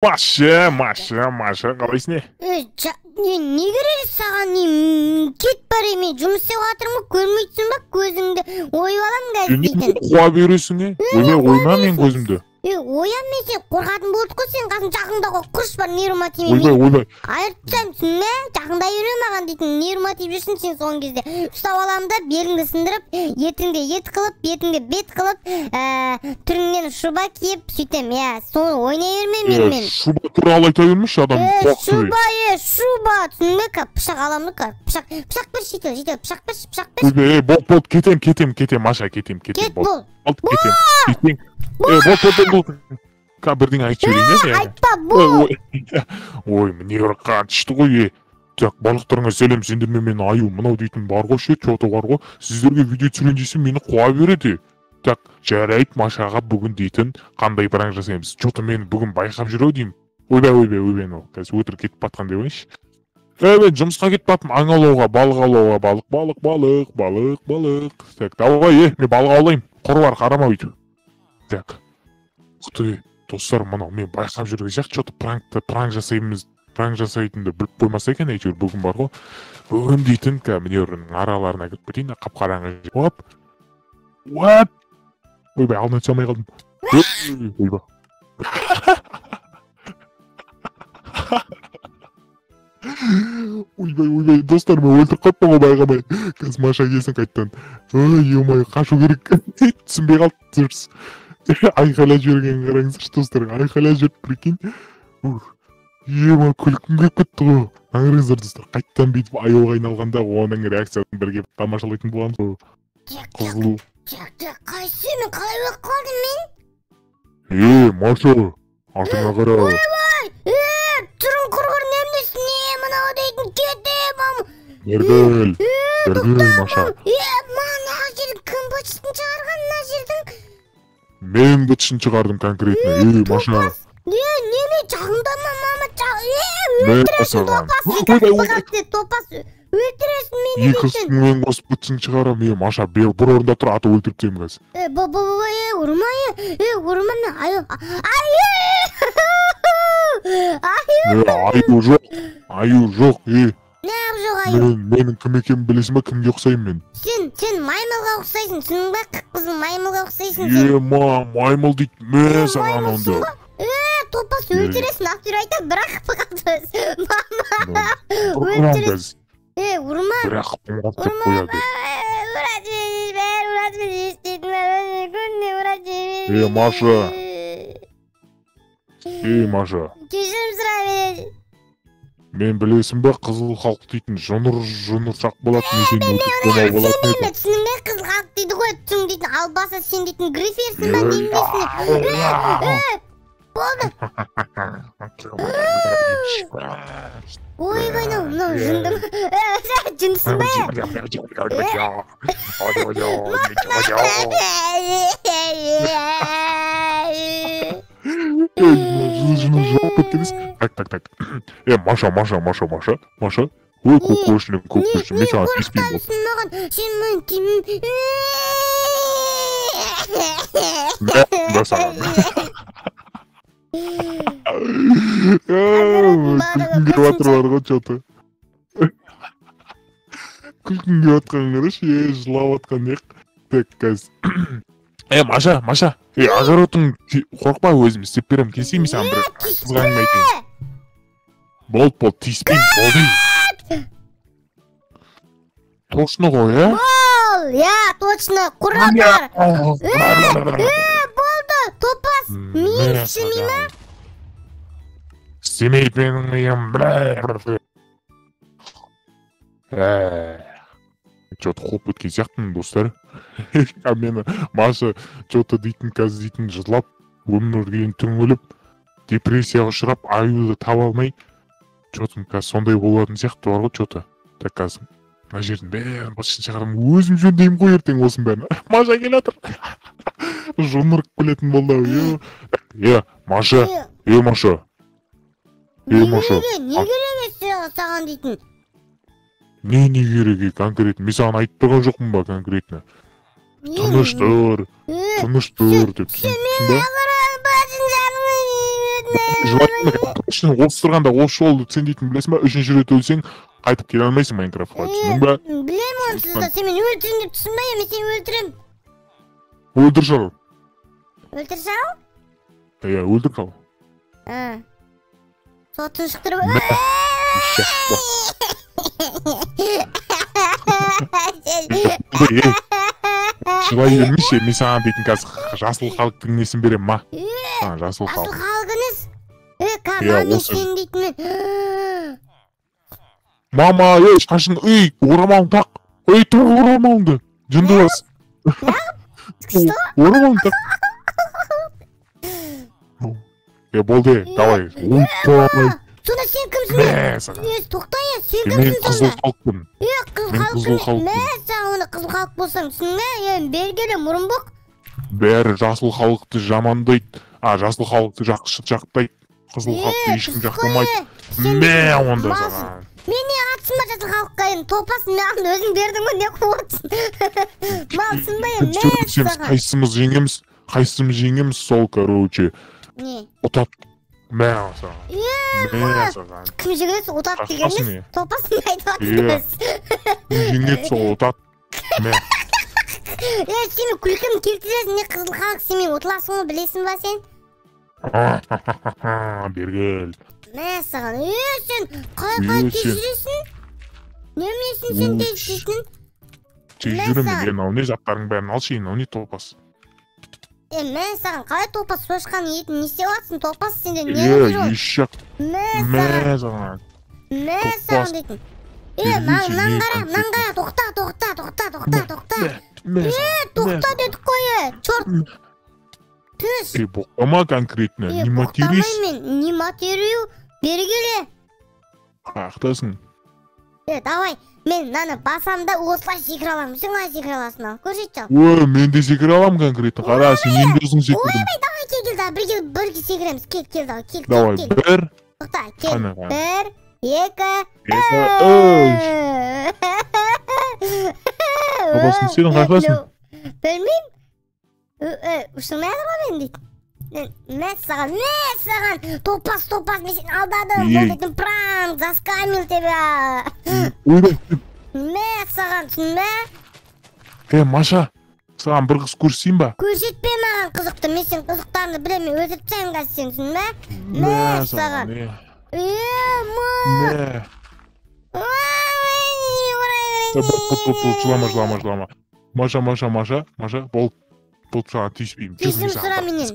Маша, қалайсың не? Не керек саған, кет бар еме, жұмыс істеп жатырмын, көрмейтсің ба көзімді, ойып алам қазір дейтін. Қуа бересің не? Ойма мен көзімді. Оян мен сен қорқатын болдық қой, сен қазір жақында қой, құрыш бар, нервыма тиме. Ойбай. Айыртсам, түсінме? Жақында үйре маған дейтін, нервыма тиіп жүрсің сен соңғы кезде. Ұстап аламын да, беліңді сындырып, етіңде ет қылып, бетіңде бет қылып, түріңнен шуба киіп, сөйтем, соны ойнай берме менімен. Шуба туралы айта бермеші адам қоқсы. Шуба, түсінме? Пышақ аламын, пышақ бір шетел, пышақ бір. Ойбай, бол, кетем, Маша, кетем. Кет бол. Кетем. Бол. Бірден айтып жіберейін, айтпа, бол. Ой, міне бір қатышты ғой, Так, балықтарыңа сәлем, сендермен мен аю, мынау дейтін бар ғой, чоты бар ғой, сіздерге видео түсірейін десем мені қуа береді. Так, жарайды, Машаға бүгін дейтін қандай пранк жасаймыз. Чоты мен бүгін байқап жүр деймін. Ойбай, қазір өтірік кетіп батқан деп ойыншы. Мен жұмысқа кетіп баттым, аң аулауға, балық аулауға, балық. Так, давай, мен балық аулайым, құр бар, қарама өйтіп. Так, құты, достар, мынау мен байқап жүрген сияқты, чоты пранк жасаймыз. Пранк жасайтынды біліп қоймаса екен, әйтеуір бүгін бар ғой. Бүгін дейтін кәмінерінің араларына кіріп кетейін, қап-қараңғы. Ойбай, алдына түсе алмай қалдым. Ойбай, достар, мен өлтіріп қаппын ғой байқамай. Қазір Маша келсін қайттан. Ой, қашу керек. Түсінбей қалды. Айқайлап жіберген қараңыздаршы, достар. Айқайлап жүріп прикинь. Күлкім келіп кетті ғой. Аңырыңыздар, достар, қайттан бүйтіп аюға айналғанда оның реакциясын бірге тамашалайтын боламыз ғой. Қызылу. Қайсы, мен қалай өліп қалдым мен? Маша, артыңа қара. Ойбай, тұрың құрғыр немдесін, мынау дейтін кетем. Берділ, Маша. Мына жердің кім бытшысын шығарған, мына жердің? Мен бытшысын шығардым конкретно, Маша. Неме жағындама, мама, өлтіресін топас, өлтіресін мені дейтін. Екісін мен қосып бытшысын шығарам, Маша, бір орында тұр, аты өлтіріп деймін қазір. Ұрма мен, Аю жоқ, Неғып жоқ аю? Менің кім екенін білесің ба, кімге ұқсаймын мен? Сен маймылға ұқсайсың, түсінің ба, қып-қызыл маймылға ұқсайсың сен. Маймыл дейді, мен саған онда. Топас өлтіресін, автор айтам, бірақ қып-қалды. Мама, өлтіресін. Ұрма. Бірақ қып-қалды қояды. Маша. Кешірім сұрай. Мен білесің ба, қызыл халық дейтін жұмыршақ болатын, сен өтіп болмау болатын еді. Түсініңме, қызыл халық дейді ғой, түсің дейтін албаса, сен дейтін гриферсің ба, немесіне. Болды. Ойбай, мынау жынды ма? Жындысың ба? Жыны жауап кеткеніз. Так. Маша. Ой, көкөшінің, мен саған тиіспеймін болды. Сен мен тимін. Да саған. Күлкін келіп атыр бар ғой, чоты. Күлкін келіп атқан қараш, жылап атқан неқ. Так, қазір. Маша, ағаротың қорқпа, өзім істеп берем, келсей ме саған бір қызғанын айтайын. Болды, тиіспейм, болды. Точно ғой, Бол, точно, құраттар. Болды, топас, мен семейма? Семей менің миым, Чоты қоп өткен сияқтың, достар. Мені Маша чоты дейтін, қазір дейтін жылап, өмірген түңіліп, депрессияға ұшырап, аюды таба алмай, чотым қазір сондай болатын сияқты бар ғой, чоты. Так, қазір мына жердің бәрін бытшысын шығарам, өзім жөндеймін ғой ертең осын бәрін. Маша кел атыр. Жұмырық білетін болды. Маша. Не керек саған дейтін? Не керек конкретно? Мен саған айтып тұрған жоқпын ба конкретно? Тыныш тұр деп. Мен ағыран басын жылайтын точно осы тұрғанда осы жолды сен дейтін білесің ба, үшінші рет өлсең қайтып келе алмайсың Майнкрафтқа, түсіндің ба? Білемін онсыз да, сен мені өлтірін деп түсінбай, мен сені өлтірем. Өлтір сал. Өлтір сал? Иә, өлтір сал. Сол тұншықтырып... Жылай бермеші, мен саған дейтін қазір жасыл халықтың несін берем, ма? Жасыл халық. Жасыл халқыңыз? Каға мен сен дейтін. Мама, шашың, орамалың тақ. Тұр орамалыңды. Жынды бас. Орамалың тақ. Болды, давай. Сонда сен кімсің? Тоқтай, сен кімсің сонда? Мен қызыл халықпын. Қызыл халық. Мен саған оны қызыл халық болсаң, түсіндің? Бергелі мұрынбоқ. Бәрі жасыл халықты жамандайды. Жасыл халықты жақтайды. Қызыл халықты ешкім жақтамайды. Мен онда саған. Мен не атсың ба жасыл халыққа енді? Топасын маған өзің бердің ғой, не қуатсың? Малсың ба енді? Мен саған. Қайсымыз жеңеміз сол, короче. Не? Ұтат. Мен саған. Кім жеңесі ұтат дегеніз? Топасын айтып атыңыз. Жеңет сол ұтат. Мен. Сені күлкім келтіресің, не қызыл халық, сен мен ұтыласың ғой, білесің ба сен? Бергел. Мен саған, сен қай тежіресің? Немесін сен тежіресің? Тежірім деген, ау не жаттарың бәрін алшайын, ау не топас. Мен саған қалай топас сошқан етін не істеп атсың? Топас сенде не өтір ол? Ешек. Мен саған. Мен саған дейтін. Мынан қара, тоқта. Тоқта дедік қой, чорт. Түс. Боқтама конкретно, не матерись. Боқтамай мен, не материю, бергеле. Қақтасың. Давай, мен наны басамда осылай секіре аламын. Сен қалай секіре аласың ал? Көрсетші ал. Мен де секіре алам конкретно. Қара, сен енді өзің секірдің. Давай, бірге секіреміз. Кел, давай. Давай, бір. Тоқта, кел. Бір, екі, Babasın senin қайқасың? Білмейм. Ұшылмайды ғой мен дейді. Мен саған, топас, мен сен алдадым, бұл дейтін пранк, заскамил тебя. Мен саған, түсінбе? Маша, саған бір қыз көрсейін ба? Көрсетпе маған қызықты, мен сен қызықтарыңды білемін, өлтіріп тәйін қазір сен, түсінбе? Мен саған. Жылама. Маша, бол саған тиіспеймін. Кешірім сұра менен.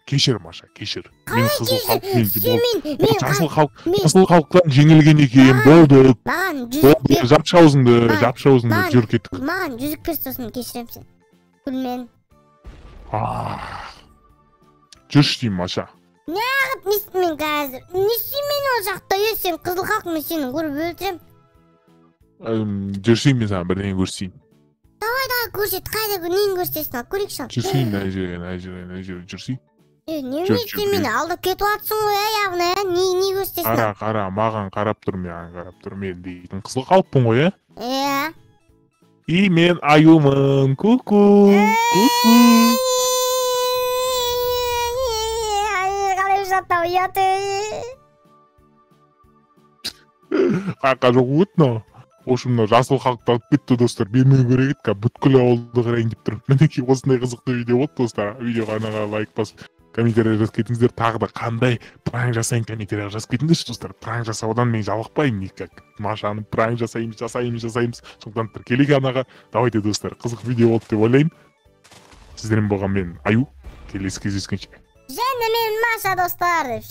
Кешір, Маша, кешір. Мен қызыл халықпен жасыл халықтан жеңілген екен, болды. Маған жүзік жап аузыңды, жүр кеттік. Маған жүзік бер сосын кешірем сен. Күлмен. Жүрші деймін, Маша. Не ағып несін мен қазір? Несін мен ол жақта сен қызыл халық мен сені көріп өлтірем. Жүрсейін мен саған бірдеңе көрсейін. Давай, көрсет, қайда нейін көрсетесің ал, көрейікші ал. Жүрсейін, әй жүрсейін. Неме сен мені алдап кетіп атсың ғой, яғына, не көрсетесің ал? Қара, маған қарап тұр, мен дейтін қызыл халықпын ғой, мен аюмын, ку-ку. Қалай жаттау, ұяты. Қаққа жоқ өтіна. Ошымда жасыл халықты алып кетті, достар, бермеу керек еді, бүткіл ауылды қарайын деп тұр. Мінекей осындай қызықты видео болды, достар. Видеоға анаға лайк басып, комментария жазып кетіңіздер. Тағы да қандай пранк жасайын комментария жазып кетіңдерші, достар. Пранк жасаудан мен жалықпаймын, никак. Машаны пранк жасаймыз. Сондықтан тіркелейік анаға. Давайте, достар, қызық видео болды деп ойлаймын. Сіздермен болған мен Аю. Келесі кездескенше. Және мен Маша, достар.